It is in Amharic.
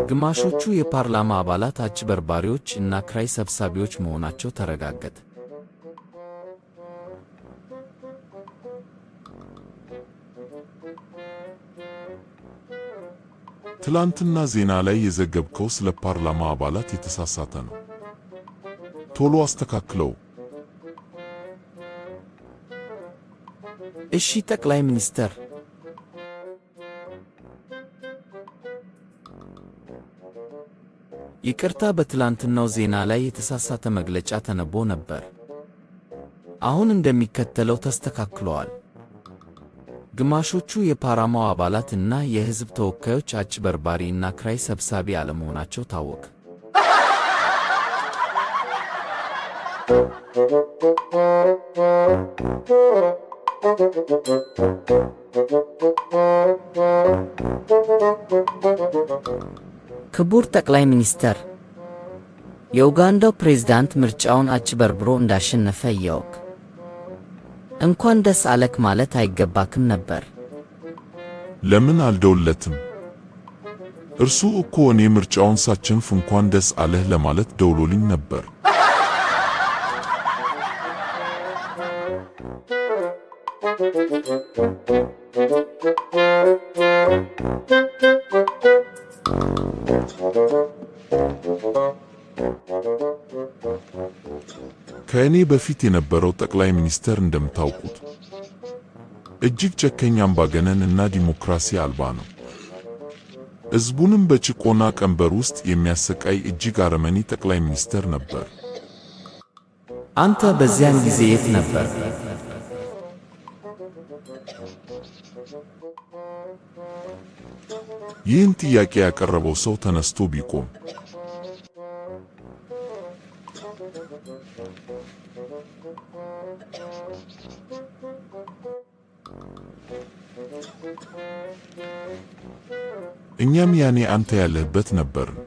ግማሾቹ የፓርላማ አባላት አጭበርባሪዎች እና ክራይ ሰብሳቢዎች መሆናቸው ተረጋገጠ። ትላንትና ዜና ላይ የዘገብከው ስለ ፓርላማ አባላት የተሳሳተ ነው። ቶሎ አስተካክለው። እሺ ጠቅላይ ሚኒስትር። ይቅርታ፣ በትላንትናው ዜና ላይ የተሳሳተ መግለጫ ተነቦ ነበር። አሁን እንደሚከተለው ተስተካክሏል። ግማሾቹ የፓርላማው አባላት እና የሕዝብ ተወካዮች አጭበርባሪ እና ክራይ ሰብሳቢ አለመሆናቸው ታወቀ። ክቡር ጠቅላይ ሚኒስትር፣ የኡጋንዳው ፕሬዝዳንት ምርጫውን አጭበርብሮ እንዳሸነፈ እያወቅ እንኳን ደስ አለክ ማለት አይገባክም ነበር። ለምን አልደውለትም? እርሱ እኮ እኔ ምርጫውን ሳሸንፍ እንኳን ደስ አለህ ለማለት ደውሎልኝ ነበር። ከእኔ በፊት የነበረው ጠቅላይ ሚኒስትር እንደምታውቁት እጅግ ጨካኝ፣ አምባገነን እና ዲሞክራሲ አልባ ነው። ሕዝቡንም በጭቆና ቀንበር ውስጥ የሚያሰቃይ እጅግ አረመኔ ጠቅላይ ሚኒስትር ነበር። አንተ በዚያን ጊዜ የት ነበር? ይህን ጥያቄ ያቀረበው ሰው ተነስቶ ቢቆም። እኛም ያኔ አንተ ያለህበት ነበርን።